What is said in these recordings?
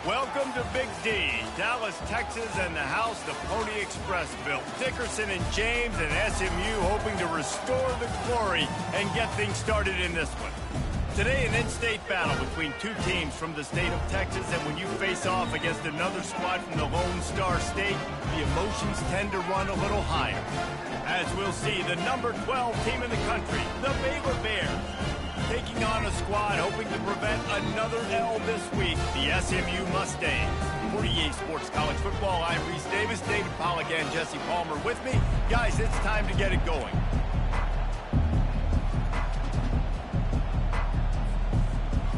Welcome to Big D, Dallas, Texas, and the house the Pony Express built. Dickerson and James and SMU hoping to restore the glory and get things started in this one. Today, an in-state battle between two teams from the state of Texas, and when you face off against another squad from the Lone Star State, the emotions tend to run a little higher. As we'll see, the number 12 team in the country, the Baylor Bears, taking on a squad hoping to prevent another L this week, the SMU Mustangs. For EA Sports College Football, I'm Reese Davis, David Pollack, and Jesse Palmer with me. Guys, it's time to get it going.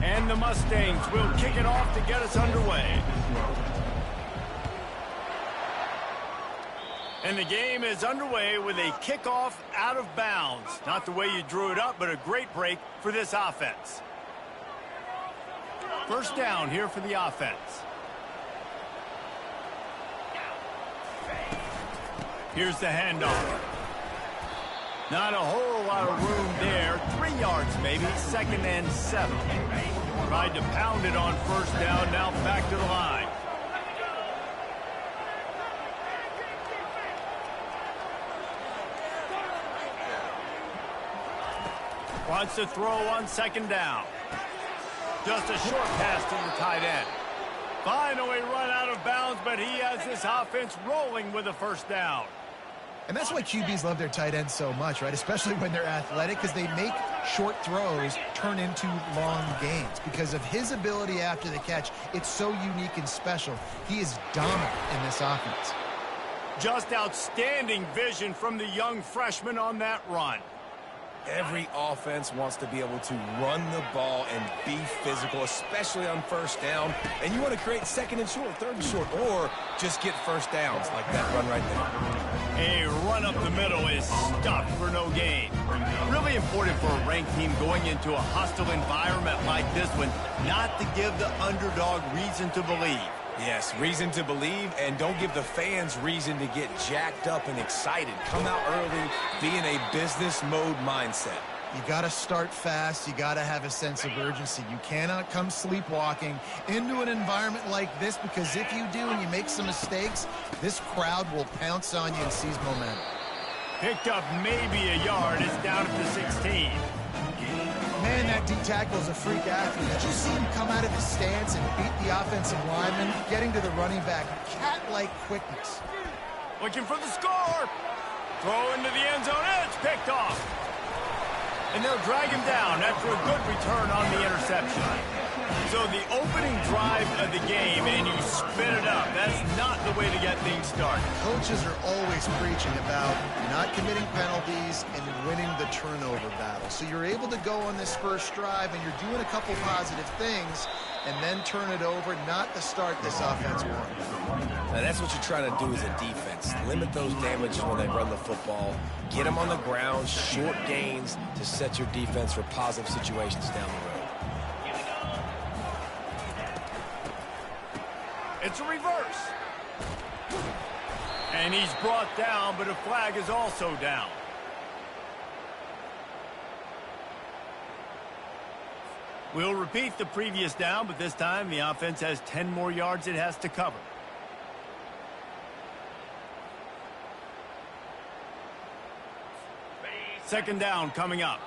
And the Mustangs will kick it off to get us underway. And the game is underway with a kickoff out of bounds. Not the way you drew it up, but a great break for this offense. First down here for the offense. Here's the handoff. Not a whole lot of room there. 3 yards maybe, 2nd and 7. Tried to pound it on first down, now back to the line. Wants to throw on 2nd down. Just a short pass to the tight end. Finally run out of bounds, but he has this offense rolling with a first down. And that's why QBs love their tight ends so much, right? Especially when they're athletic, because they make short throws turn into long gains. Because of his ability after the catch, it's so unique and special. He is dominant in this offense. Just outstanding vision from the young freshman on that run. Every offense wants to be able to run the ball and be physical, especially on first down. And you want to create 2nd and short, 3rd and short, or just get first downs like that run right there. A run up the middle is stuffed for no gain. Really important for a ranked team going into a hostile environment like this one, not to give the underdog reason to believe. Yes, reason to believe, and don't give the fans reason to get jacked up and excited. Come out early, be in a business mode mindset. You got to start fast. You got to have a sense of urgency. You cannot come sleepwalking into an environment like this, because if you do and you make some mistakes, this crowd will pounce on you and seize momentum. Picked up maybe a yard. It's down at the 16. Man, that D tackle is a freak athlete. Did you see him come out of his stance and beat the offensive lineman, getting to the running back? Cat-like quickness. Looking for the score. Throw into the end zone. It's picked off. And they'll drag him down after a good return on the interception. So the opening drive of the game, and you spin it up. That's not the way to get things started. Coaches are always preaching about not committing penalties and winning the turnover battle. So you're able to go on this first drive, and you're doing a couple positive things, and then turn it over. Not the start this offense wants. Now that's what you're trying to do as a defense. Limit those damages when they run the football. Get them on the ground, short gains to set your defense for positive situations down the road. It's a reverse. And he's brought down, but a flag is also down. We'll repeat the previous down, but this time the offense has 10 more yards it has to cover. Second down coming up.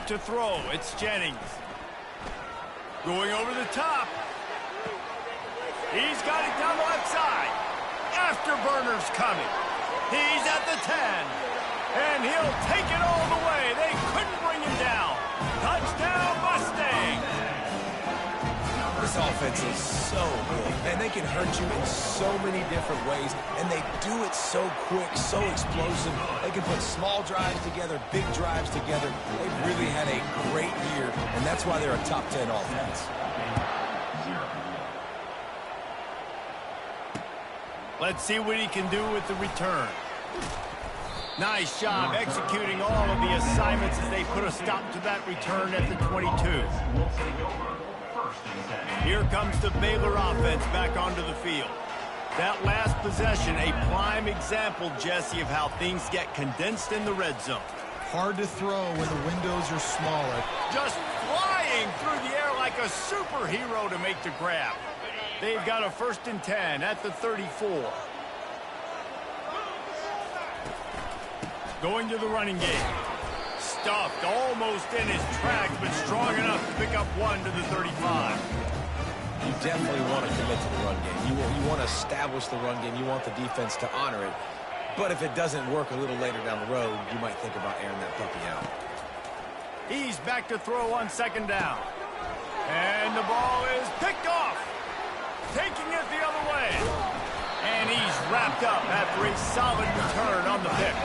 To throw, it's Jennings. Going over the top. He's got it down the left side. Afterburner's coming. He's at the 10. And he'll take it all the way. They couldn't bring him down. Touchdown, Mustang. This offense is so good, and they can hurt you in so many different ways, and they do it so quick, so explosive. They can put small drives together, big drives together. They've really had a great year, and that's why they're a top 10 offense. Let's see what he can do with the return. Nice job executing all of the assignments as they put a stop to that return at the 22. Here comes the Baylor offense back onto the field. That last possession, a prime example, Jesse, of how things get condensed in the red zone. Hard to throw when the windows are smaller. Just flying through the air like a superhero to make the grab. They've got a 1st and 10 at the 34. Going to the running game. Stuffed almost in his tracks, but strong enough to pick up one to the 35. You definitely want to commit to the run game. You want to establish the run game. You want the defense to honor it. But if it doesn't work a little later down the road, you might think about airing that puppy out. He's back to throw on 2nd down. And the ball is picked off. Taking it the other way. And he's wrapped up after a solid return on the pick.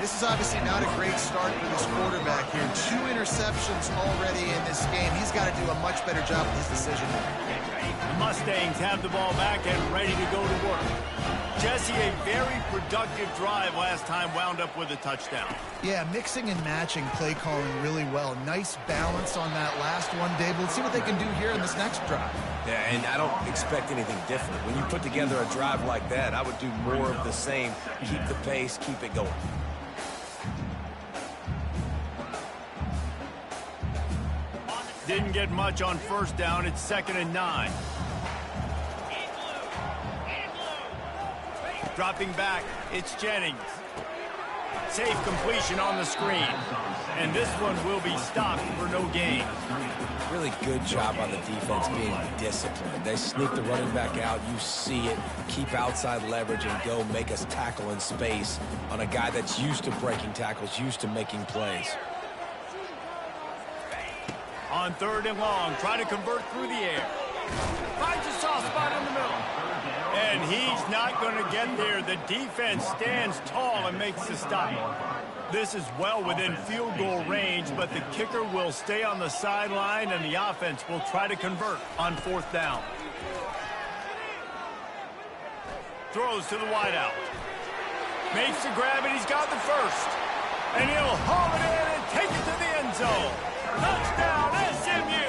This is obviously not a great start for this quarterback here. 2 interceptions already in this game. He's got to do a much better job with his decision. The Mustangs have the ball back and ready to go to work. Jesse, a very productive drive last time, wound up with a touchdown. Yeah, mixing and matching play calling really well. Nice balance on that last one, Dave. Let's see what they can do here in this next drive. Yeah, and I don't expect anything different. When you put together a drive like that, I would do more of the same. Keep the pace, keep it going. Didn't get much on 1st down. It's 2nd and 9. Dropping back, it's Jennings. Safe completion on the screen. And this one will be stopped for no gain. Really good job on the defense being disciplined. They sneak the running back out. You see it. Keep outside leverage and go make us tackle in space on a guy that's used to breaking tackles, used to making plays. On 3rd and long, try to convert through the air. Finds a soft spot in the middle. And he's not going to get there. The defense stands tall and makes the stop. This is well within field goal range, but the kicker will stay on the sideline, and the offense will try to convert on 4th down. Throws to the wideout. Makes the grab, and he's got the 1st. And he'll haul it in and take it to the end zone. Touchdown, SMU!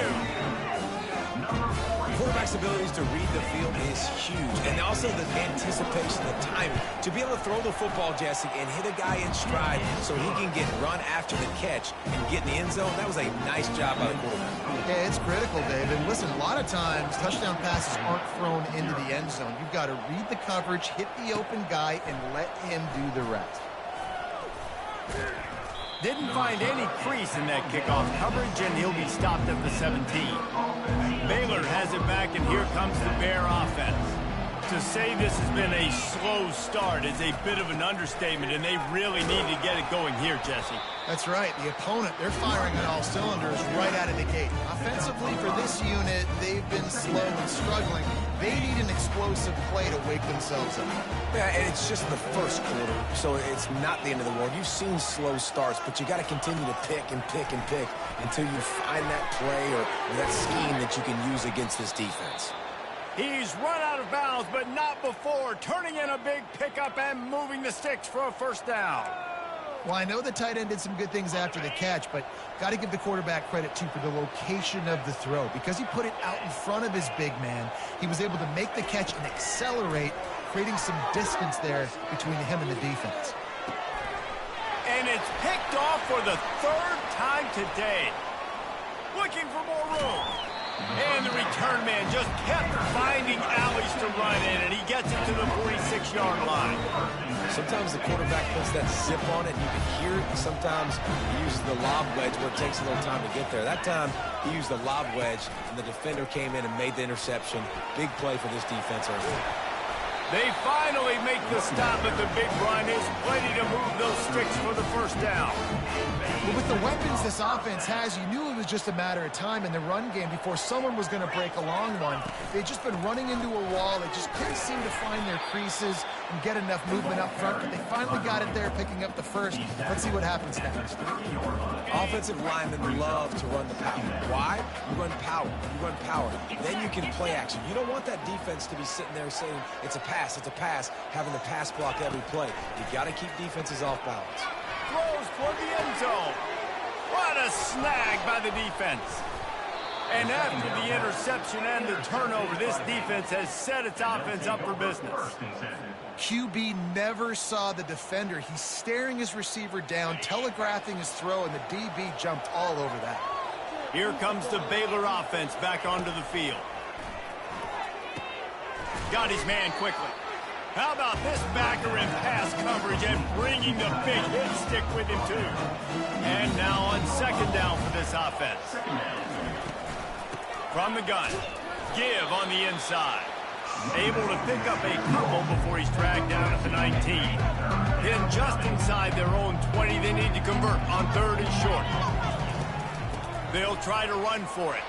Quarterback's abilities to read the field is huge, and also the anticipation, the timing. To be able to throw the football, Jesse, and hit a guy in stride so he can get run after the catch and get in the end zone, that was a nice job by the quarterback. Yeah, it's critical, David. Listen, a lot of times touchdown passes aren't thrown into the end zone. You've got to read the coverage, hit the open guy, and let him do the rest. Didn't find any crease in that kickoff coverage, and he'll be stopped at the 17. Baylor has it back, and here comes the Bear offense. To say this has been a slow start is a bit of an understatement, and they really need to get it going here, Jesse. That's right. The opponent, they're firing on all cylinders right out of the gate. Offensively, for this unit, they've been slow and struggling. They need an explosive play to wake themselves up. Yeah, and it's just the first quarter, so it's not the end of the world. You've seen slow starts, but you got to continue to pick and pick and pick until you find that play or that scheme that you can use against this defense. He's run out of bounds, but not before turning in a big pickup and moving the sticks for a first down. Well, I know the tight end did some good things after the catch, but got to give the quarterback credit, too, for the location of the throw. Because he put it out in front of his big man, he was able to make the catch and accelerate, creating some distance there between him and the defense. And it's picked off for the third time today. Looking for more room. And the return man just kept finding alleys to run in, and he gets it to the 46-yard line. Sometimes the quarterback puts that zip on it, and you can hear it. Sometimes he uses the lob wedge where it takes a little time to get there. That time, he used the lob wedge, and the defender came in and made the interception. Big play for this defense early. They finally make the stop at the big run. Is plenty to move those sticks for the first down. But with the weapons this offense has, you knew it was just a matter of time in the run game before someone was going to break a long one. They'd just been running into a wall. They just couldn't seem to find their creases and get enough movement up front. But they finally got it there, picking up the first. Let's see what happens next. Offensive linemen love to run the power. Why? You run power. You run power. Then you can play action. You don't want that defense to be sitting there saying, it's a pass, having the pass block every play. You got to keep defenses off balance. Throws toward the end zone. What a snag by the defense. And after the interception and the turnover, this defense has set its offense up for business. QB never saw the defender. He's staring his receiver down, telegraphing his throw, and the DB jumped all over that. Here comes the Baylor offense back onto the field. Got his man quickly. How about this backer in pass coverage and bringing the big hit stick with him, too. And now on second down for this offense. From the gun, Give on the inside. Able to pick up a couple before he's dragged down at the 19. Then just inside their own 20, they need to convert on third and short. They'll try to run for it.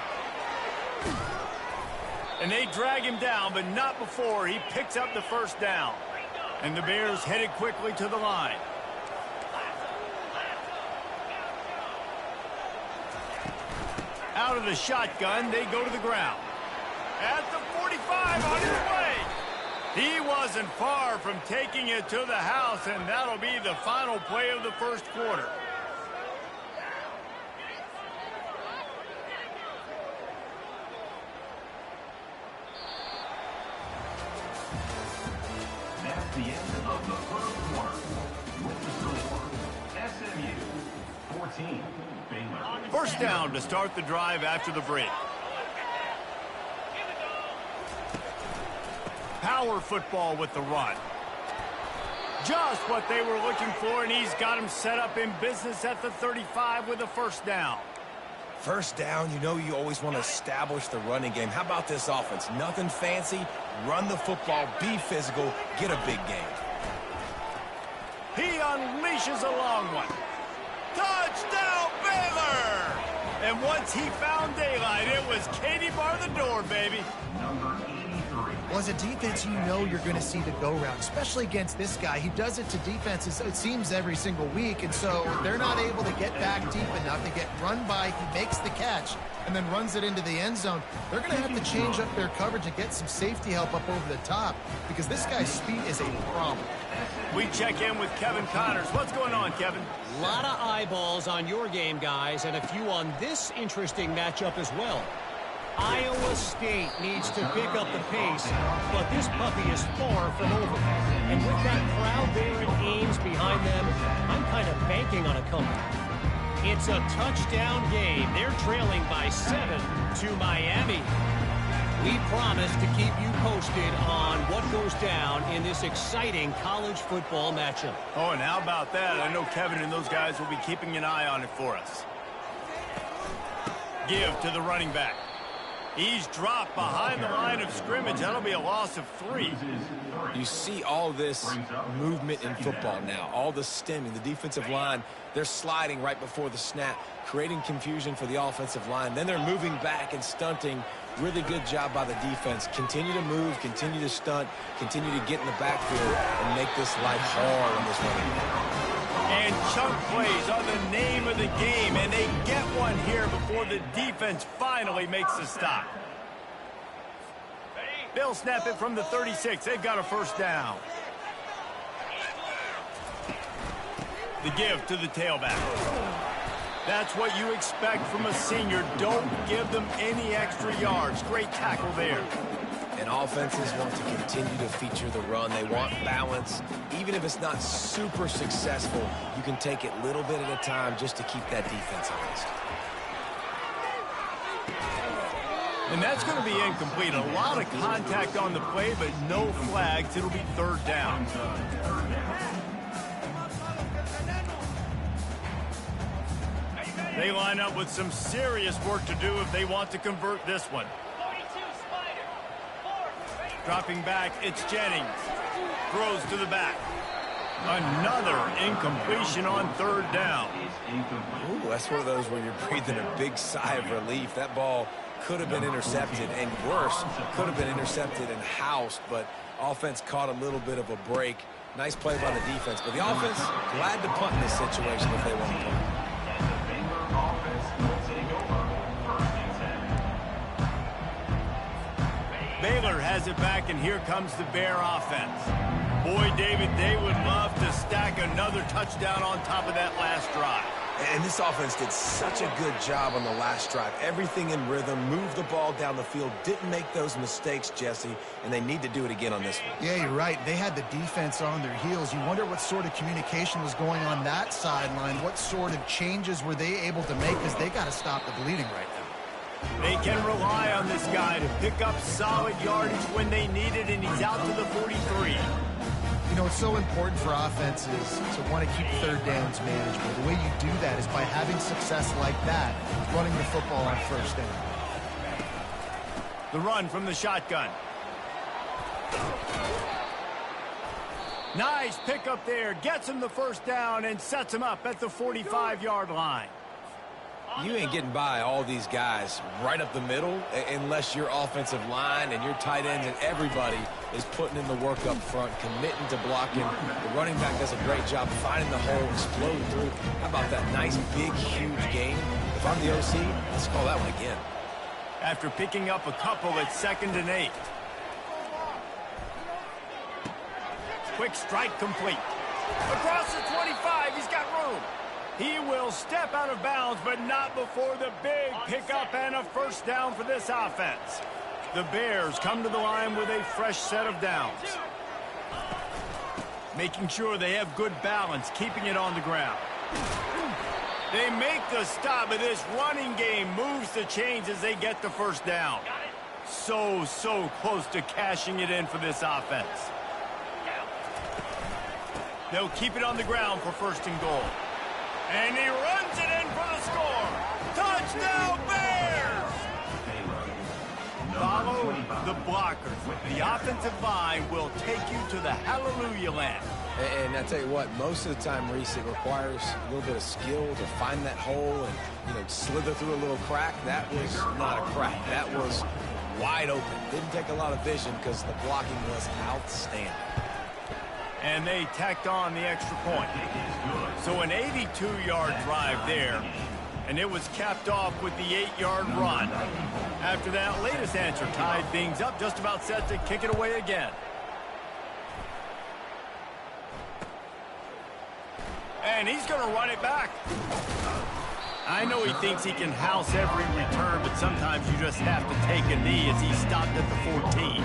And they drag him down, but not before he picks up the first down. And the Bears headed quickly to the line. Out of the shotgun, they go to the ground. At the 45, on his way. He wasn't far from taking it to the house, and that'll be the final play of the first quarter. That's the end of the first quarter. With the score, SMU 14, Baylor. First down to start the drive after the break. Power football with the run. Just what they were looking for, and he's got him set up in business at the 35 with a first down. First down, you know you always want to establish the running game. How about this offense? Nothing fancy. Run the football, be physical, get a big game. He unleashes a long one. Touchdown, Baylor! And once he found daylight, it was Katie bar the door, baby. Well, as a defense, you know you're going to see the go-round, especially against this guy. He does it to defenses, it seems, every single week, and so they're not able to get back deep enough. They get run by, he makes the catch, and then runs it into the end zone. They're going to have to change up their coverage and get some safety help up over the top because this guy's speed is a problem. We check in with Kevin Connors. What's going on, Kevin? A lot of eyeballs on your game, guys, and a few on this interesting matchup as well. Iowa State needs to pick up the pace, but this puppy is far from over. And with that crowd there in Ames behind them, I'm kind of banking on a comeback. It's a touchdown game. They're trailing by 7 to Miami. We promise to keep you posted on what goes down in this exciting college football matchup. Oh, and how about that? I know Kevin and those guys will be keeping an eye on it for us. Give to the running back. He's dropped behind the line of scrimmage. That'll be a loss of 3. You see all this movement in football now, all the stemming, the defensive line, they're sliding right before the snap, creating confusion for the offensive line. Then they're moving back and stunting. Really good job by the defense. Continue to move, continue to stunt, continue to get in the backfield and make this life hard on this running back. And chunk plays are the name of the game, and they get one here before the defense finally makes the stop. They'll snap it from the 36. They've got a first down. The give to the tailback. That's what you expect from a senior. Don't give them any extra yards. Great tackle there. And offenses want to continue to feature the run. They want balance. Even if it's not super successful, you can take it little bit at a time just to keep that defense honest. And that's going to be incomplete. A lot of contact on the play, but no flags. It'll be third down. They line up with some serious work to do if they want to convert this one. Dropping back, it's Jennings. Throws to the back. Another incompletion on third down. Ooh, that's one of those where you're breathing a big sigh of relief. That ball could have been intercepted, and worse, could have been intercepted and housed, but offense caught a little bit of a break. Nice play by the defense, but the offense glad to punt in this situation if they want to punt. Baylor has it back, and here comes the Bear offense. Boy, David, they would love to stack another touchdown on top of that last drive. And this offense did such a good job on the last drive. Everything in rhythm, moved the ball down the field, didn't make those mistakes, Jesse, and they need to do it again on this one. Yeah, you're right. They had the defense on their heels. You wonder what sort of communication was going on that sideline. What sort of changes were they able to make, because they got to stop the bleeding right now. They can rely on this guy to pick up solid yardage when they need it, and he's out to the 43. You know, it's so important for offenses to want to keep third downs manageable. The way you do that is by having success like that, running the football on first down. The run from the shotgun. Nice pickup there. Gets him the first down and sets him up at the 45-yard line. You ain't getting by all these guys right up the middle unless your offensive line and your tight ends and everybody is putting in the work up front, committing to blocking. The running back does a great job finding the hole, exploding through. How about that nice, big, huge gain? If I'm the OC, let's call that one again. After picking up a couple at 2nd and 8. Quick strike complete. Across the 25, he's got room. He will step out of bounds, but not before the big pickup and a first down for this offense. The Bears come to the line with a fresh set of downs. Making sure they have good balance, keeping it on the ground. They make the stop, but this running game moves the chains as they get the first down. So close to cashing it in for this offense. They'll keep it on the ground for 1st and goal. And he runs it in for the score. Touchdown, Bears! Follow the blockers. The offensive line will take you to the hallelujah land. And I tell you what, most of the time, Reese, it requires a little bit of skill to find that hole and, slither through a little crack. That was not a crack. That was wide open. Didn't take a lot of vision because the blocking was outstanding. And they tacked on the extra point. So an 82-yard drive there, and it was capped off with the 8-yard run. After that latest answer tied things up, just about set to kick it away again. And he's going to run it back. I know he thinks he can house every return, but sometimes you just have to take a knee as he stopped at the 14.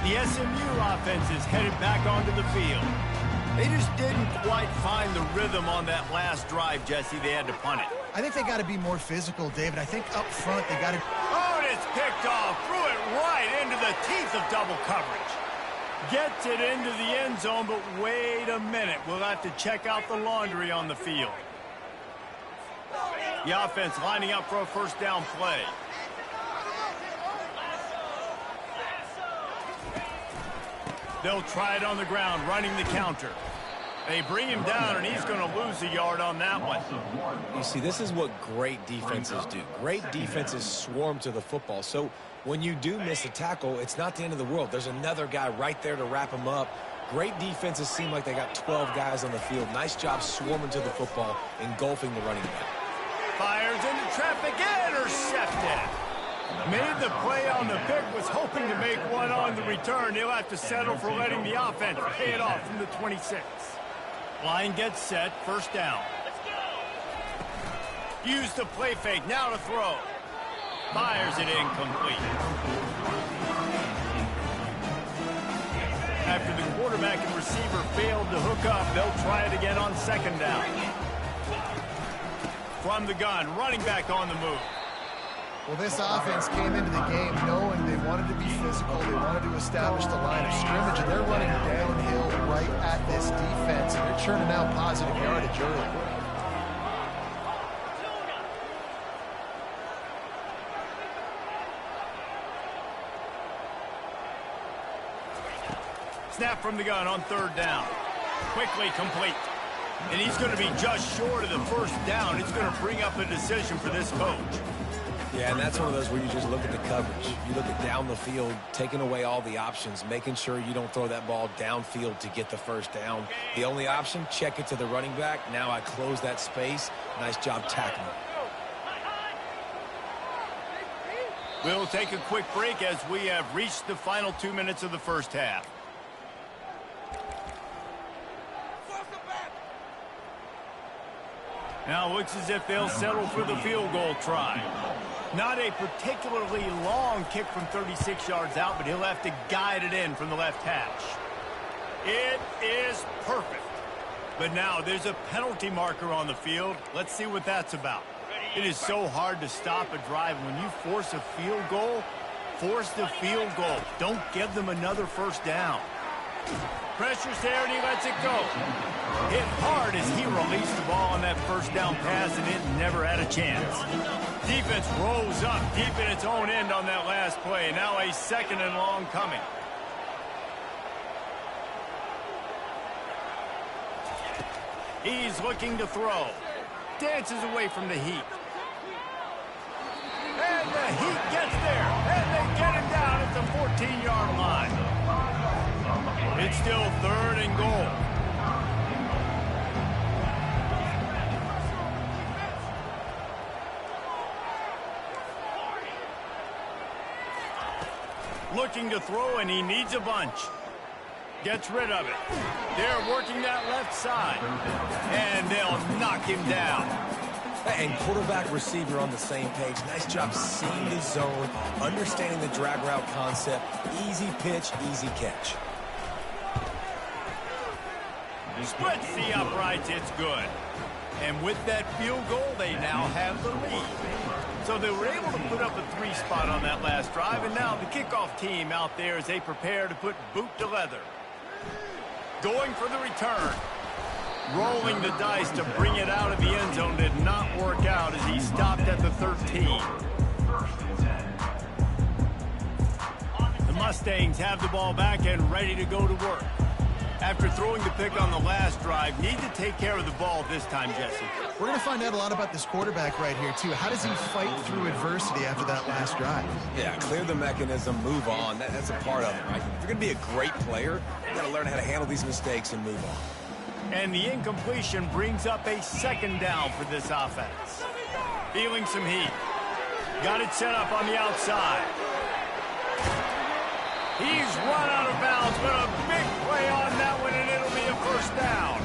The SMU offense is headed back onto the field. They just didn't quite find the rhythm on that last drive, Jesse. They had to punt it. I think they got to be more physical, David. I think up front they got to... Oh, and it's picked off. Threw it right into the teeth of double coverage. Gets it into the end zone, but wait a minute. We'll have to check out the laundry on the field. The offense lining up for a first down play. They'll try it on the ground, running the counter. They bring him down, and he's going to lose a yard on that one. You see, this is what great defenses do. Great defenses swarm to the football. So when you do miss a tackle, it's not the end of the world. There's another guy right there to wrap him up. Great defenses seem like they got 12 guys on the field. Nice job swarming to the football, engulfing the running back. Fires into traffic, intercepted. Made the play on the pick, was hoping to make one on the return. He'll have to settle for letting the offense pay it off from the 26. Line gets set, first down. Use the play fake, now to throw. Fires it incomplete. After the quarterback and receiver failed to hook up, they'll try it again on second down. From the gun, running back on the move. Well, this offense came into the game knowing they wanted to be physical, they wanted to establish the line of scrimmage, and they're running downhill right at this defense, and they're churning out positive yardage early. Snap from the gun on third down. Quickly complete. And he's going to be just short of the first down. It's going to bring up a decision for this coach. Yeah, and that's one of those where you just look at the coverage. You look at down the field, taking away all the options, making sure you don't throw that ball downfield to get the first down. The only option, check it to the running back. Now I close that space. Nice job tackling. We'll take a quick break as we have reached the final 2 minutes of the first half. Now it looks as if they'll settle for the field goal try. Not a particularly long kick from 36 yards out, but he'll have to guide it in from the left hash. It is perfect. But now there's a penalty marker on the field. Let's see what that's about. It is so hard to stop a drive. When you force a field goal, force the field goal. Don't give them another first down. Pressure's there, and he lets it go. Hit hard as he released the ball on that first down pass, and it never had a chance. Defense rolls up deep in its own end on that last play. Now a second and long coming. He's looking to throw. Dances away from the heat. And the heat gets there. And they get him down at the 14-yard line. It's still third and goal. Looking to throw, and he needs a bunch. Gets rid of it. They're working that left side. And they'll knock him down. And quarterback receiver on the same page. Nice job seeing the zone, understanding the drag route concept. Easy pitch, easy catch. Splits the uprights, it's good. And with that field goal, they now have the lead. So they were able to put up a 3 spot on that last drive, and now the kickoff team out there as they prepare to put boot to leather. Going for the return. Rolling the dice to bring it out of the end zone did not work out as he stopped at the 13. The Mustangs have the ball back and ready to go to work. After throwing the pick on the last drive, need to take care of the ball this time, Jesse. We're going to find out a lot about this quarterback right here, too. How does he fight through adversity after that last drive? Yeah, clear the mechanism, move on. That's a part of it, right? If you're going to be a great player, you got to learn how to handle these mistakes and move on. And the incompletion brings up a second down for this offense. Feeling some heat. Got it set up on the outside. He's run out of bounds, but a big play on that one, and it'll be a first down.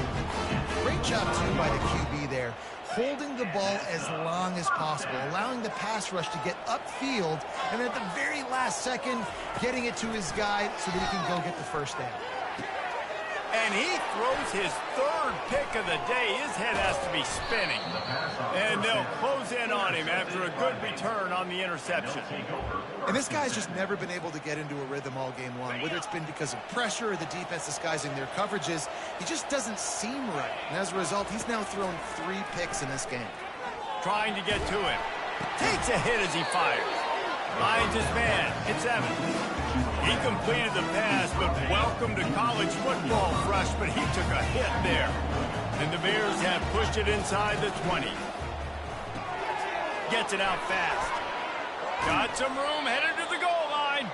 Great job, too, by the QB there. Holding the ball as long as possible, allowing the pass rush to get upfield, and at the very last second, getting it to his guy so that he can go get the first down. And he throws his third pick of the day. His head has to be spinning. And they'll close in on him after a good return on the interception. And this guy's just never been able to get into a rhythm all game long, whether it's been because of pressure or the defense disguising their coverages. He just doesn't seem right. And as a result, he's now thrown 3 picks in this game. trying to get to him. Takes a hit as he fires. Finds his man. It's Evans. He completed the pass, but welcome to college football, freshman. He took a hit there. And the Bears have pushed it inside the 20. Gets it out fast. Got some room, headed to the goal line.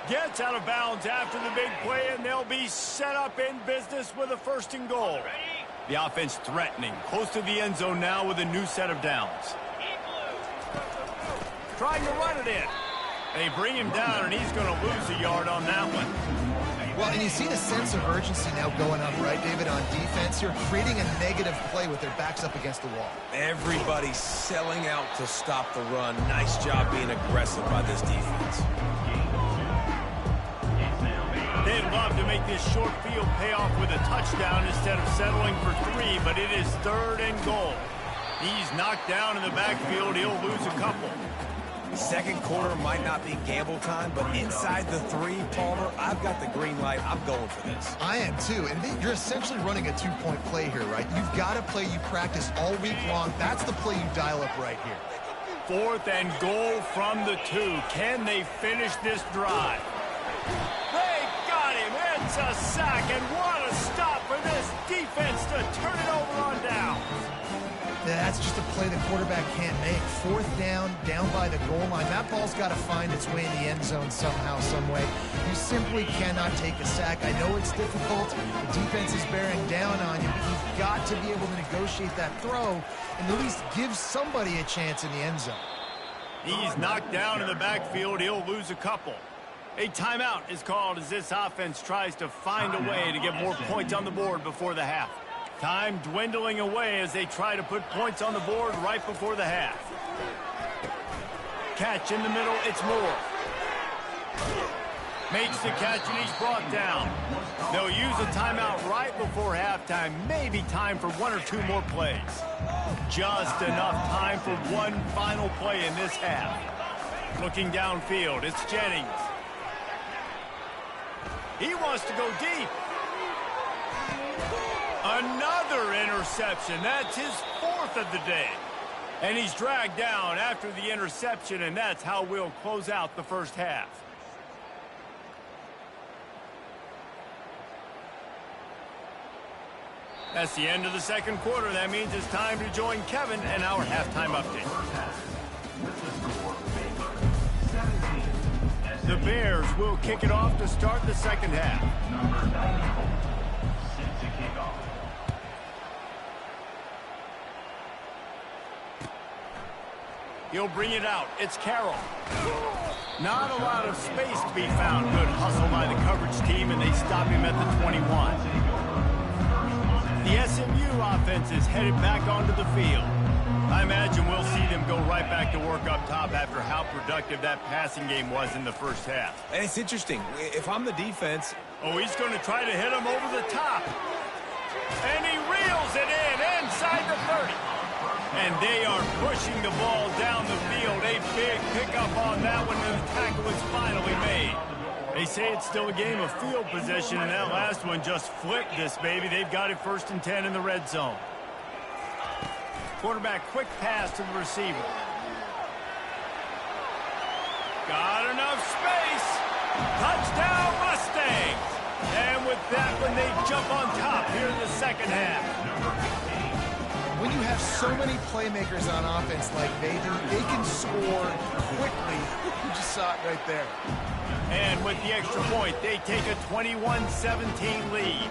Gets out of bounds after the big play, and they'll be set up in business with a 1st and goal. The offense threatening, close to the end zone now with a new set of downs. Trying to run it in. They bring him down, and he's going to lose a yard on that one. Well, and you see the sense of urgency now going up, right, David, on defense. You're creating a negative play with their backs up against the wall. Everybody's selling out to stop the run. Nice job being aggressive by this defense. They'd love to make this short field pay off with a touchdown instead of settling for 3, but it is 3rd and goal. He's knocked down in the backfield. He'll lose a couple. Second quarter might not be gamble time, but inside the 3, Palmer, I've got the green light. I'm going for this. I am too, and you're essentially running a 2-point play here, right? You've got a play you practice all week long. That's the play you dial up right here. 4th and goal from the 2. Can they finish this drive? They got him. It's a sack, and what a stop for this defense to turn it over on down. That's just a play the quarterback can't make. 4th down, down by the goal line. That ball's got to find its way in the end zone somehow, some way. You simply cannot take a sack. I know it's difficult. The defense is bearing down on you, but you've got to be able to negotiate that throw and at least give somebody a chance in the end zone. He's knocked down in the backfield. He'll lose a couple. A timeout is called as this offense tries to find a way to get more points on the board before the half. Time dwindling away as they try to put points on the board right before the half. Catch in the middle, it's Moore. Makes the catch and he's brought down. They'll use a timeout right before halftime. Maybe time for 1 or 2 more plays. Just enough time for one final play in this half. Looking downfield, it's Jennings. He wants to go deep. Another interception. That's his 4th of the day. And he's dragged down after the interception, and that's how we'll close out the first half. That's the end of the second quarter. That means it's time to join Kevin and our halftime update. The Bears will kick it off to start the second half. Number 94, set to kick off. He'll bring it out. It's Carroll. Not a lot of space to be found. Good hustle by the coverage team, and they stop him at the 21. The SMU offense is headed back onto the field. I imagine we'll see them go right back to work up top after how productive that passing game was in the first half. And it's interesting. If I'm the defense... Oh, he's going to try to hit him over the top. And he reels it in inside the 30. And they are pushing the ball down the field. A big pickup on that one, and the tackle is finally made. They say it's still a game of field possession, and that last one just flipped this baby. They've got it 1st and 10 in the red zone. Quarterback quick pass to the receiver. Got enough space. Touchdown Mustangs. And with that one, they jump on top here in the second half. When you have so many playmakers on offense like they do, they can score quickly. You just saw it right there. And with the extra point, they take a 21-17 lead.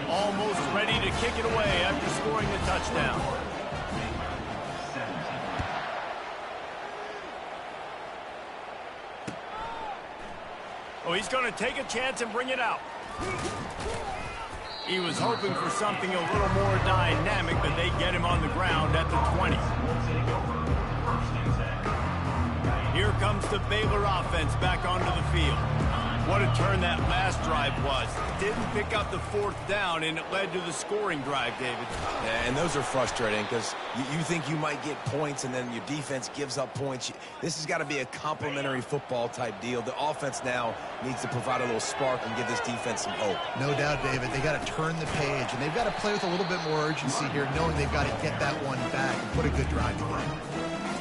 Almost ready to kick it away after scoring the touchdown. Oh, he's going to take a chance and bring it out. He was hoping for something a little more dynamic, but they get him on the ground at the 20. Here comes the Baylor offense back onto the field. What a turn that last drive was. Didn't pick up the fourth down, and it led to the scoring drive, David. Yeah, and those are frustrating because you think you might get points, and then your defense gives up points. This has got to be a complementary football type deal. The offense now needs to provide a little spark and give this defense some hope. No doubt, David. They got to turn the page, and they've got to play with a little bit more urgency here, knowing they've got to get that one back and put a good drive together.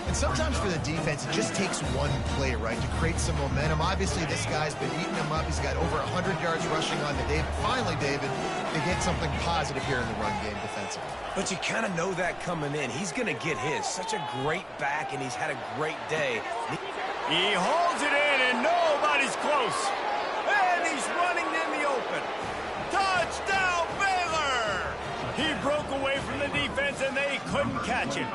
And sometimes for the defense, it just takes one play, right, to create some momentum. Obviously, this guy's been eating them up. He's got over 100 yards rushing on the day. Finally, David, they get something positive here in the run game defensively. But you kind of know that coming in. He's going to get his. Such a great back, and he's had a great day. He holds it in, and nobody's close. And he's running in the open. Touchdown, Baylor! He broke away from the defense, and they couldn't catch him.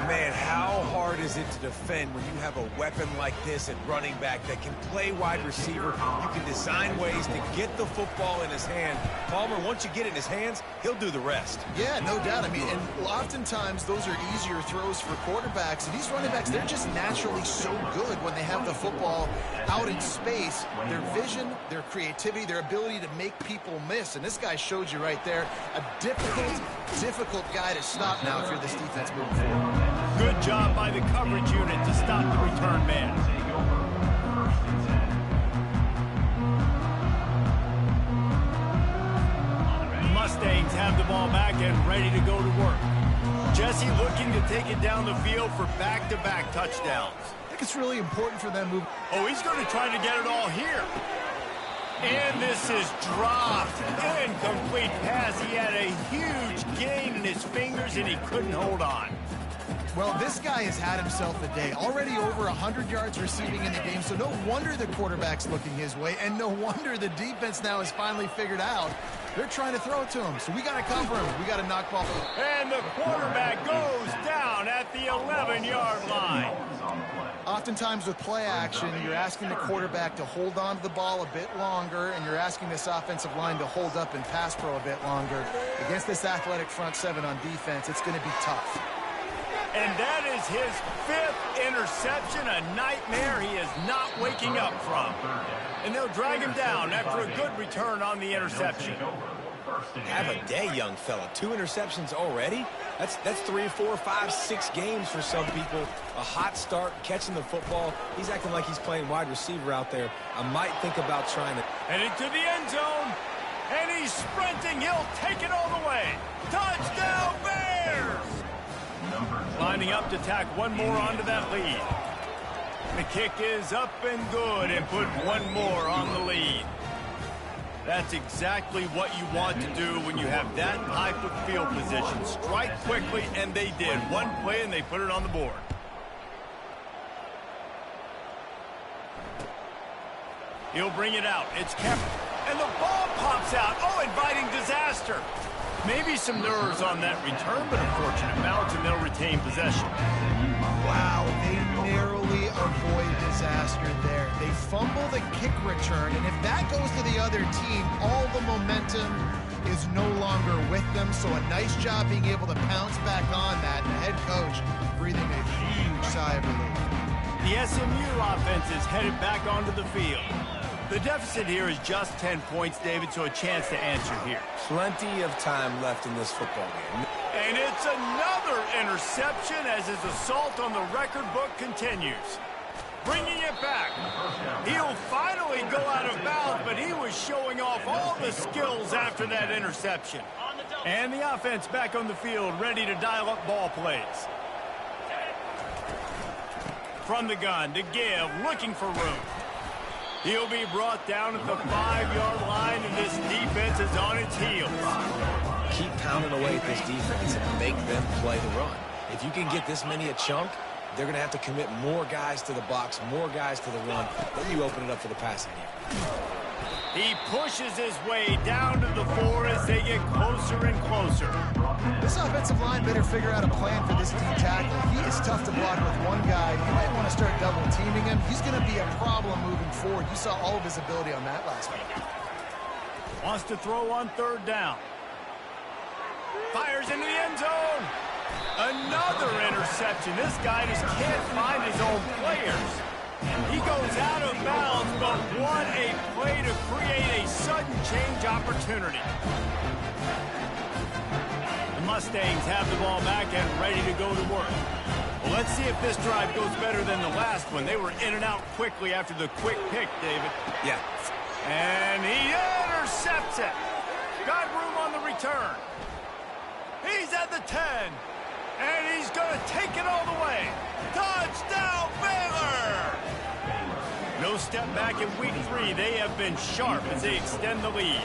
Man, how hard is it to defend when you have a weapon like this at running back that can play wide receiver? You can design ways to get the football in his hand. Palmer, once you get it in his hands, he'll do the rest. Yeah, no doubt. I mean, and oftentimes those are easier throws for quarterbacks. And these running backs, they're just naturally so good when they have the football out in space. Their vision, their creativity, their ability to make people miss. And this guy showed you right there, a difficult guy to stop now if you're this defense moving forward. Good job by the coverage unit to stop the return man. Mustangs have the ball back and ready to go to work. Jesse looking to take it down the field for back-to-back touchdowns. I think it's really important for them moving. Oh, he's going to try to get it all here. And this is dropped. Incomplete pass. He had a huge gain in his fingers, and he couldn't hold on. Well, this guy has had himself a day. Already over 100 yards receiving in the game, so no wonder the quarterback's looking his way, and no wonder the defense now has finally figured out they're trying to throw it to him. So we got to cover him. We got to knock ball. And the quarterback goes down at the 11-yard line. Oftentimes with play action, you're asking the quarterback to hold on to the ball a bit longer, and you're asking this offensive line to hold up and pass pro a bit longer. Against this athletic front seven on defense, it's going to be tough. And that is his 5th interception, a nightmare he is not waking up from. And they'll drag him down after a good return on the interception. Have a day, young fella. 2 interceptions already? That's 3, 4, 5, 6 games for some people. A hot start, catching the football. He's acting like he's playing wide receiver out there. I might think about trying to... Heading to the end zone. And he's sprinting. He'll take it all the way. Touchdown, Bears! Lining up to tack one more onto that lead. The kick is up and good and put one more on the lead. That's exactly what you want to do when you have that type of field position. Strike quickly, and they did. One play, and they put it on the board. He'll bring it out. It's kept, and the ball pops out. Oh, inviting disaster. Maybe some nerves on that return, but a fortunate bounce, and they'll retain possession. Wow, they narrowly avoid disaster there. They fumble the kick return, and if that goes to the other team, all the momentum is no longer with them. So a nice job being able to pounce back on that. And the head coach breathing a huge sigh of relief. The SMU offense is headed back onto the field. The deficit here is just 10 points, David, so a chance to answer here. Plenty of time left in this football game. And it's another interception as his assault on the record book continues. Bringing it back. He'll finally go out of bounds, but he was showing off all the skills after that interception. And the offense back on the field, ready to dial up ball plays. From the gun to give, looking for room. He'll be brought down at the 5-yard line, and this defense is on its heels. Keep pounding away at this defense and make them play the run. If you can get this many a chunk, they're going to have to commit more guys to the box, more guys to the run. Then you open it up for the passing game. He pushes his way down to the 4 as they get closer and closer. This offensive line better figure out a plan for this D tackle. He is tough to block with one guy. You might want to start double teaming him. He's going to be a problem moving forward. You saw all of his ability on that last week. Wants to throw on 3rd down. Fires into the end zone. Another interception. This guy just can't find his own players. He goes out of bounds, but what a play to create a sudden change opportunity. The Mustangs have the ball back and ready to go to work. Well, let's see if this drive goes better than the last one. They were in and out quickly after the quick pick, David. Yeah. And he intercepts it. Got room on the return. He's at the 10. And he's going to take it all the way. Touchdown, Baylor! No step back in week 3. They have been sharp as they extend the lead.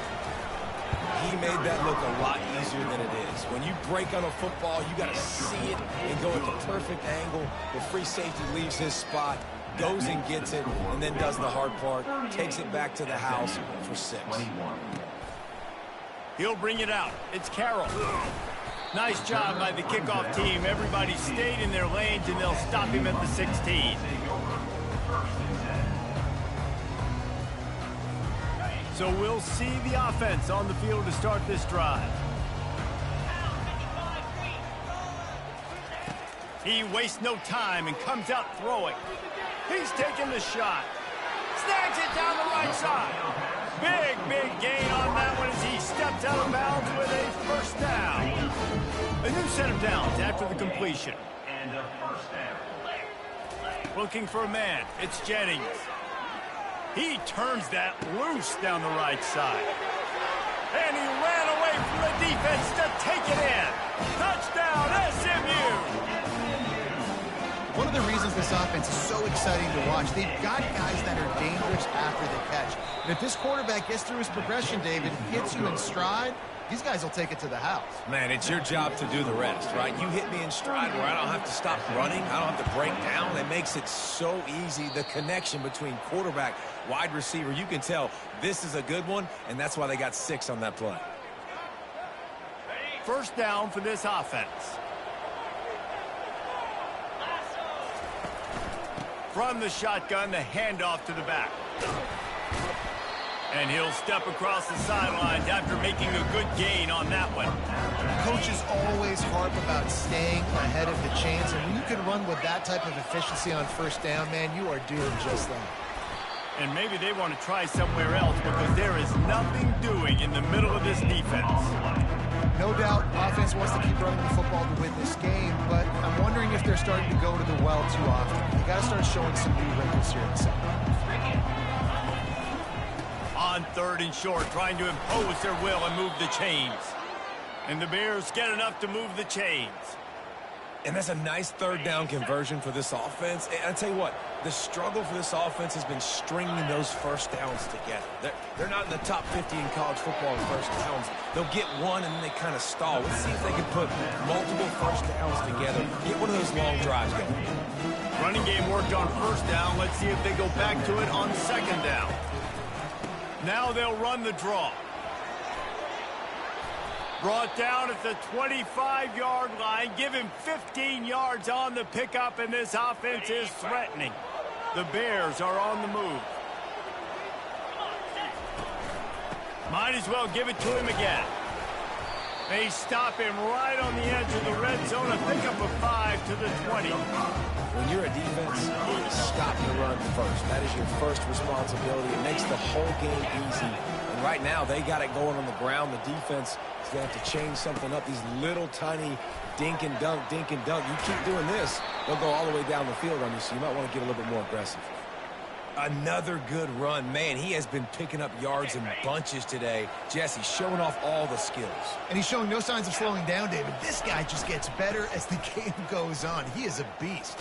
He made that look a lot easier than it is. When you break on a football, you got to see it and go at the perfect angle. The free safety leaves his spot, goes and gets it, and then does the hard part, takes it back to the house for 6. He'll bring it out. It's Carroll. Nice job by the kickoff team. Everybody stayed in their lanes, and they'll stop him at the 16. So we'll see the offense on the field to start this drive. He wastes no time and comes out throwing. He's taking the shot. Snags it down the right side. Big gain on that one as he steps out of bounds with a first down. A new set of downs after the completion. And a first down. Looking for a man. It's Jennings. He turns that loose down the right side. And he ran away from the defense to take it in. Touchdown, SMU! One of the reasons this offense is so exciting to watch, they've got guys that are dangerous after the catch. And if this quarterback gets through his progression, David, hits you in stride, these guys will take it to the house. Man, it's your job to do the rest, right? You hit me in stride where I don't have to stop running. I don't have to break down. It makes it so easy. The connection between quarterback, wide receiver, you can tell this is a good one, and that's why they got 6 on that play. First down for this offense. From the shotgun, the handoff to the back. And he'll step across the sidelines after making a good gain on that one. Coaches always harp about staying ahead of the chains, and when you can run with that type of efficiency on first down, man, you are doing just that. And maybe they want to try somewhere else because there is nothing doing in the middle of this defense. No doubt, offense wants to keep running the football to win this game, but I'm wondering if they're starting to go to the well too often. They got to start showing some new wrinkles here in the second half. On 3rd and short, trying to impose their will and move the chains. And the Bears get enough to move the chains. And that's a nice 3rd down conversion for this offense. And I tell you what, the struggle for this offense has been stringing those first downs together. They're not in the top 50 in college football in first downs. They'll get one and then they kind of stall. Let's see if they can put multiple first downs together. Get one of those long drives going. Running game worked on first down. Let's see if they go back to it on 2nd down. Now they'll run the draw. Brought down at the 25-yard line. Give him 15 yards on the pickup, and this offense is threatening. The Bears are on the move. Might as well give it to him again. They stop him right on the edge of the red zone. A pickup of 5 to the 20. When you're a defense, you stop the run first. That is your first responsibility. It makes the whole game easy. And right now, they got it going on the ground. The defense is going to have to change something up. These little tiny dink and dunk, dink and dunk. You keep doing this, they'll go all the way down the field on you, so you might want to get a little bit more aggressive. Another good run. Man, he has been picking up yards in bunches today. Jesse showing off all the skills. And he's showing no signs of slowing down, David. This guy just gets better as the game goes on. He is a beast.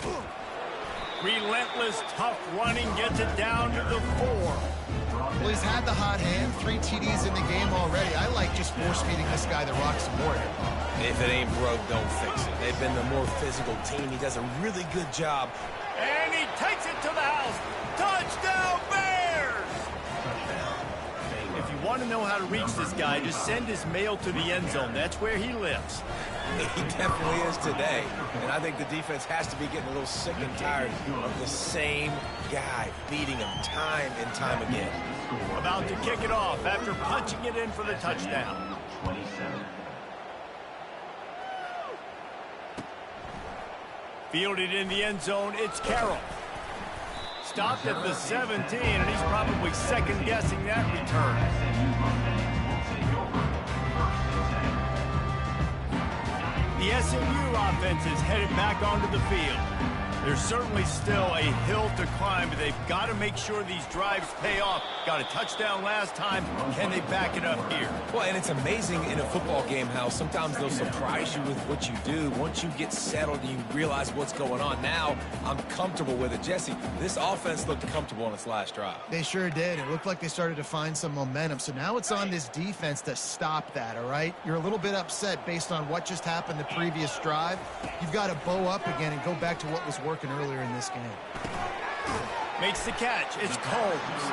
Relentless, tough running gets it down to the 4. Well, he's had the hot hand, 3 TDs in the game already. I like just force-feeding this guy the rock some more here. If it ain't broke, don't fix it. They've been the more physical team. He does a really good job. And he takes it to the house. Touchdown, Bears! If you want to know how to reach this guy, just send his mail to the end zone. That's where he lives. He definitely is today. And I think the defense has to be getting a little sick and tired of the same guy beating him time and time again. About to kick it off after punching it in for the touchdown. 27. Fielded in the end zone, it's Carroll. stopped at the 17, and he's probably second-guessing that return. The SMU offense is headed back onto the field. There's certainly still a hill to climb, but they've got to make sure these drives pay off. Got a touchdown last time. Can they back it up here? Well, and it's amazing in a football game how sometimes they'll surprise you with what you do. Once you get settled and you realize what's going on, now I'm comfortable with it. Jesse, this offense looked comfortable on its last drive. They sure did. It looked like they started to find some momentum. So now it's on this defense to stop that, all right? You're a little bit upset based on what just happened the previous drive. You've got to bow up again and go back to what was working earlier in this game. Makes the catch. It's Combs.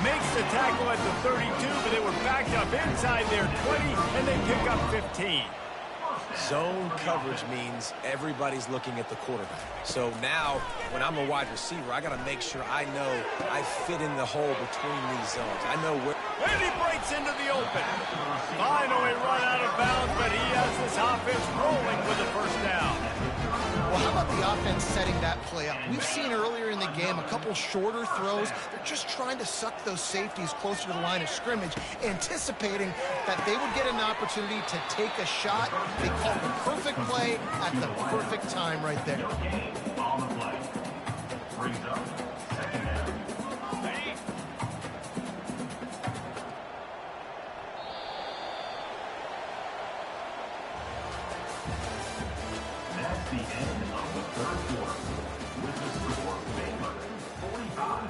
Makes the tackle at the 32, but they were backed up inside their 20, and they pick up 15. Zone coverage means everybody's looking at the quarterback. So now, when I'm a wide receiver, I got to make sure I know I fit in the hole between these zones. I know where. And he breaks into the open. Finally run out of bounds, but he has this offense rolling with a first down. Well, how about the offense setting that play up? We've seen earlier in the game a couple shorter throws. They're just trying to suck those safeties closer to the line of scrimmage, anticipating that they would get an opportunity to take a shot. They called the perfect play at the perfect time right there. On the play. Brings up second down. That's the end of the third quarter. With the score, Baylor 45,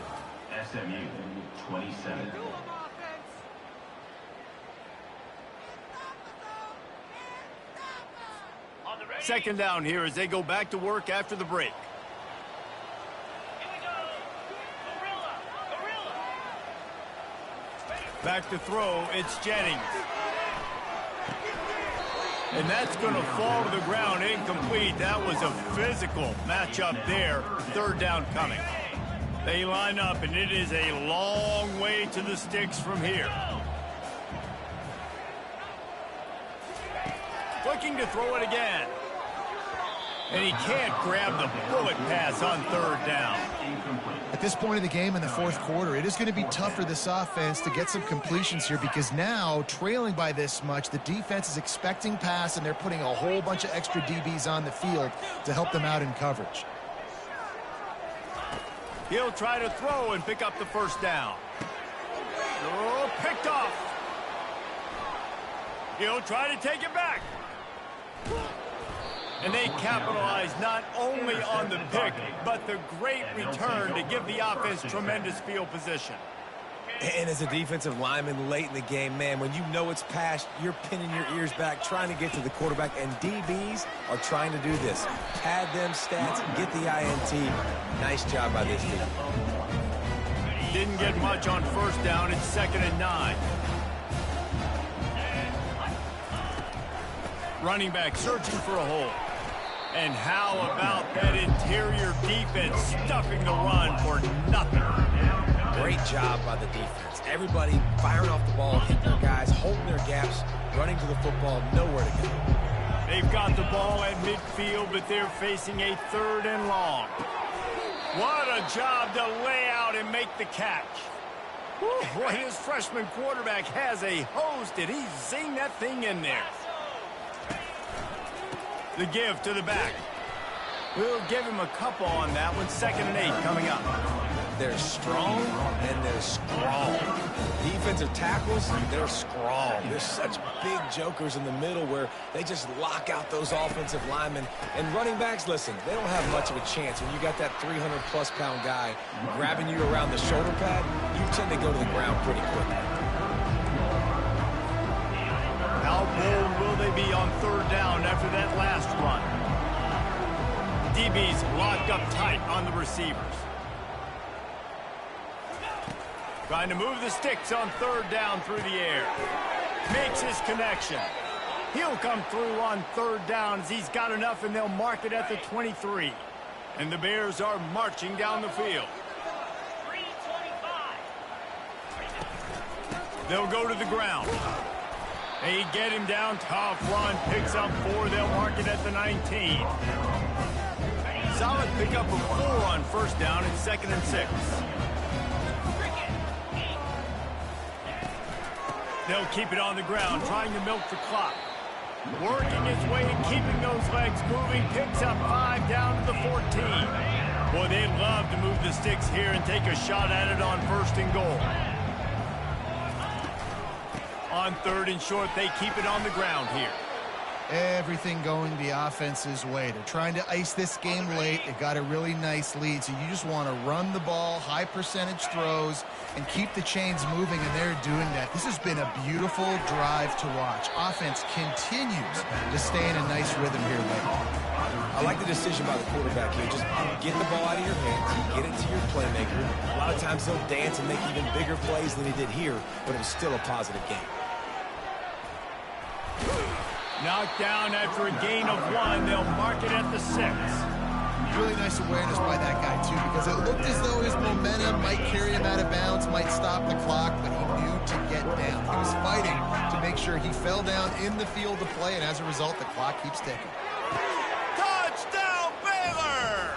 SMU 27. Second down here as they go back to work after the break. Back to throw, it's Jennings. And that's going to fall to the ground incomplete. That was a physical matchup there. Third down coming. They line up, and it is a long way to the sticks from here. Looking to throw it again. And he can't grab the bullet pass on third down. At this point of the game in the fourth quarter, it is going to be tough for this offense to get some completions here because now, trailing by this much, the defense is expecting pass, and they're putting a whole bunch of extra DBs on the field to help them out in coverage. He'll try to throw and pick up the first down. Oh, picked off. He'll try to take it back. And they capitalize not only on the pick, but the great return to give the offense tremendous field position. And as a defensive lineman late in the game, man, when you know it's past, you're pinning your ears back, trying to get to the quarterback, and DBs are trying to do this. Pad them stats, get the INT. Nice job by this team. Didn't get much on first down. It's 2nd and 9. Running back searching for a hole. And how about that interior defense stuffing the run for nothing? Great job by the defense. Everybody firing off the ball, hitting their guys, holding their gaps, running to the football, nowhere to go. They've got the ball at midfield, but they're facing a 3rd and long. What a job to lay out and make the catch. Whew, boy, his freshman quarterback has a hose. Did he zing that thing in there? The give to the back. We'll give him a couple on that one. 2nd and 8 coming up. They're strong and they're strong. Defensive tackles, they're strong. There's such big jokers in the middle where they just lock out those offensive linemen. And running backs, listen, they don't have much of a chance. When you got that 300-plus pound guy grabbing you around the shoulder pad, you tend to go to the ground pretty quickly. How bold will they be on 3rd down after that last run? DB's locked up tight on the receivers. Trying to move the sticks on 3rd down through the air. Makes his connection. He'll come through on 3rd down as he's got enough, and they'll mark it at the 23. And the Bears are marching down the field. They'll go to the ground. They get him down, tough run, picks up 4. They'll mark it at the 19. solid pickup of 4 on first down and 2nd and 6. They'll keep it on the ground, trying to milk the clock. Working his way and keeping those legs moving. Picks up 5 down to the 14. Boy, they'd love to move the sticks here and take a shot at it on 1st and goal. On 3rd and short, they keep it on the ground here. Everything going the offense's way. They're trying to ice this game late. They got a really nice lead, so you just want to run the ball, high percentage throws, and keep the chains moving, and they're doing that. This has been a beautiful drive to watch. Offense continues to stay in a nice rhythm here lately. I like the decision by the quarterback here. Just get the ball out of your hands, get it to your playmaker. A lot of times he'll dance and make even bigger plays than he did here, but it was still a positive game. Knocked down after a gain of 1. They'll mark it at the 6. Really nice awareness by that guy, too, because it looked as though his momentum might carry him out of bounds, might stop the clock, but he knew to get down. He was fighting to make sure he fell down in the field of play, and as a result, the clock keeps ticking. Touchdown, Baylor!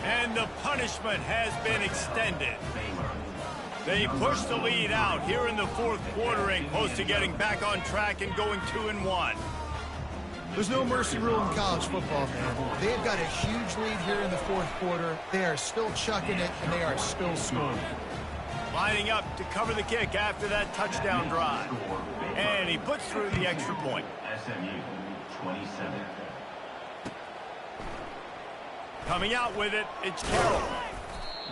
And the punishment has been extended. They push the lead out here in the 4th quarter and close to getting back on track and going 2-1. There's no mercy rule in college football, man. They've got a huge lead here in the 4th quarter. They are still chucking it, and they are still scoring. Lining up to cover the kick after that touchdown drive. And he puts through the extra point. SMU 27. Coming out with it, it's Carroll.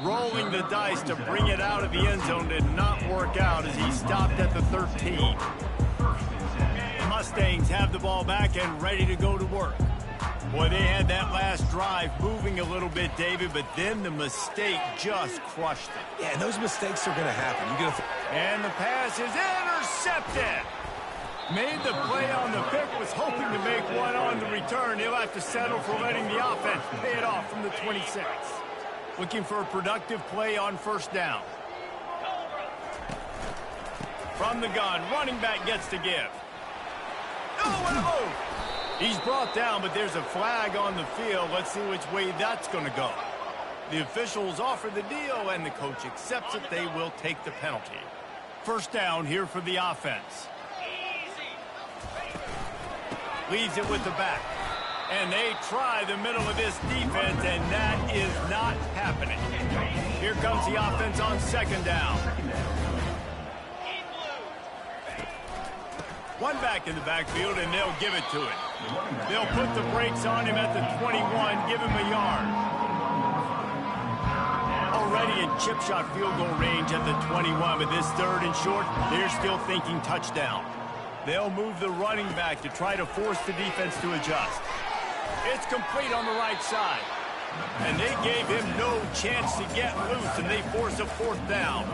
Rolling the dice to bring it out of the end zone did not work out as he stopped at the 13. Mustangs have the ball back and ready to go to work. Boy, they had that last drive moving a little bit, David, but then the mistake just crushed them. Yeah, and those mistakes are going to happen. And the pass is intercepted. Made the play on the pick, was hoping to make one on the return. He'll have to settle for letting the offense pay it off from the 26. Looking for a productive play on 1st down. From the gun, running back gets to give. Oh, what a move! He's brought down, but there's a flag on the field. Let's see which way that's going to go. The officials offer the deal, and the coach accepts it. They will take the penalty. 1st down here for the offense. Leaves it with the back. And they try the middle of this defense, and that is not happening. Here comes the offense on 2nd down. One back in the backfield, and they'll give it to him. They'll put the brakes on him at the 21, give him a yard. Already in chip shot field goal range at the 21, but this 3rd and short, they're still thinking touchdown. They'll move the running back to try to force the defense to adjust. It's complete on the right side. And they gave him no chance to get loose, and they force a 4th down.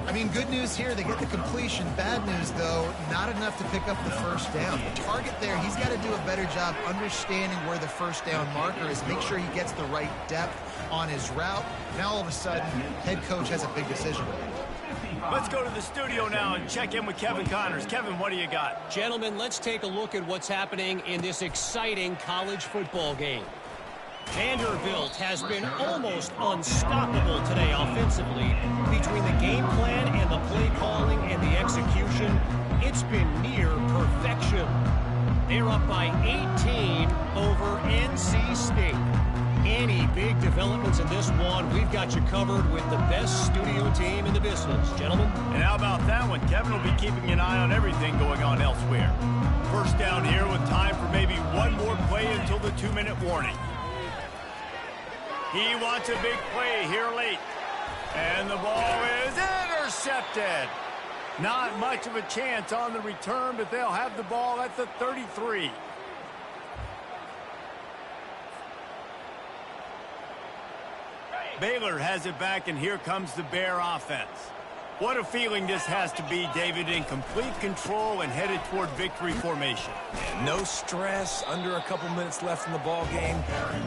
I mean, good news here, they get the completion. Bad news, though, not enough to pick up the 1st down. The target there, he's got to do a better job understanding where the 1st down marker is, make sure he gets the right depth on his route. Now, all of a sudden, head coach has a big decision. Let's go to the studio now and check in with Kevin Connors. Kevin, what do you got? Gentlemen, let's take a look at what's happening in this exciting college football game. Vanderbilt has been almost unstoppable today offensively. Between the game plan and the play calling and the execution, it's been near perfection. They're up by 18 over NC State. Any big developments in this one, we've got you covered with the best studio team in the business. Gentlemen? And how about that one? Kevin will be keeping an eye on everything going on elsewhere. 1st down here with time for maybe one more play until the 2-minute warning. He wants a big play here late. And the ball is intercepted. Not much of a chance on the return, but they'll have the ball at the 33. Baylor has it back, and here comes the Bear offense. What a feeling this has to be, David, in complete control and headed toward victory formation. No stress, under a couple minutes left in the ball game.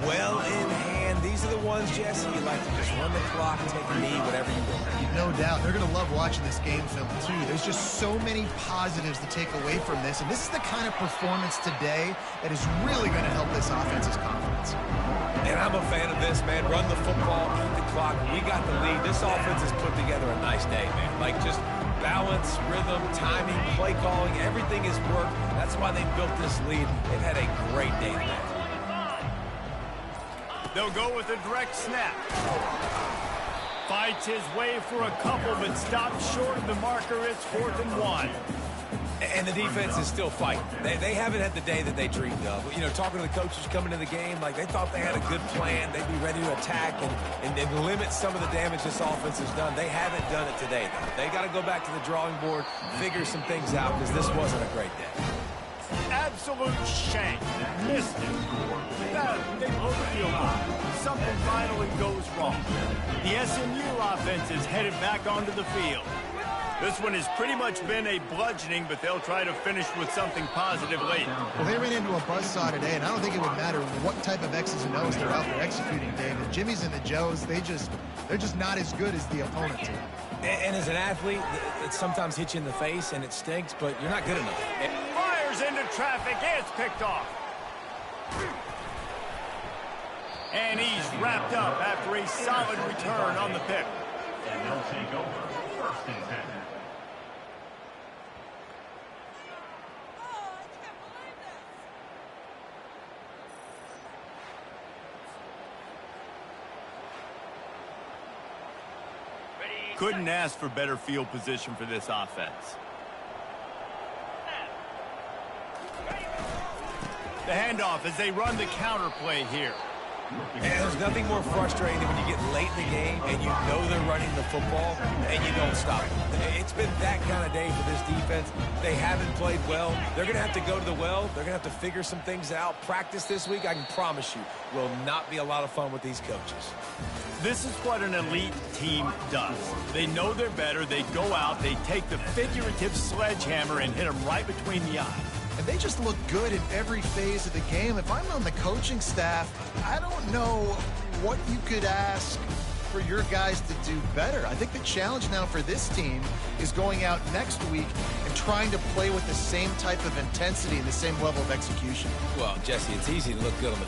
Well in hand. These are the ones, Jesse, you like to just run the clock, take a knee, whatever you want. No doubt. They're going to love watching this game film, too. There's just so many positives to take away from this, and this is the kind of performance today that is really going to help this offense's confidence. And I'm a fan of this, man. Run the football, eat the clock. We got the lead. This offense has put together a nice day, man. Like just balance, rhythm, timing, play calling, everything has worked. That's why they built this lead. They've had a great day today. They'll go with a direct snap. Fights his way for a couple, but stops short of the marker. It's 4th and 1. And the defense is still fighting. They haven't had the day that they dreamed of. You know, talking to the coaches coming to the game, like they thought they had a good plan. They'd be ready to attack and limit some of the damage this offense has done. They haven't done it today, though. They got to go back to the drawing board, figure some things out, because this wasn't a great day. Absolute shank. Missed it. They blow the field goal. Something finally goes wrong. The SMU offense is headed back onto the field. This one has pretty much been a bludgeoning, but they'll try to finish with something positive late. Well, they ran into a buzzsaw today, and I don't think it would matter what type of X's and O's they're out there executing, David. Jimmy's and the Joes, they're just not as good as the opponent team. And as an athlete, it sometimes hits you in the face, and it stinks, but you're not good enough. It fires into traffic. It's picked off. And he's wrapped up after a solid return on the pick. And they'll take over 1st and 10. Couldn't ask for better field position for this offense. The handoff as they run the counter play here. And there's nothing more frustrating than when you get late in the game and you know they're running the football and you don't stop them. It's been that kind of day for this defense. They haven't played well. They're going to have to go to the well. They're going to have to figure some things out. Practice this week, I can promise you, will not be a lot of fun with these coaches. This is what an elite team does. They know they're better. They go out. They take the figurative sledgehammer and hit them right between the eyes. And they just look good in every phase of the game. If I'm on the coaching staff, I don't know what you could ask for your guys to do better. I think the challenge now for this team is going out next week and trying to play with the same type of intensity and the same level of execution. Well, Jesse, it's easy to look good on the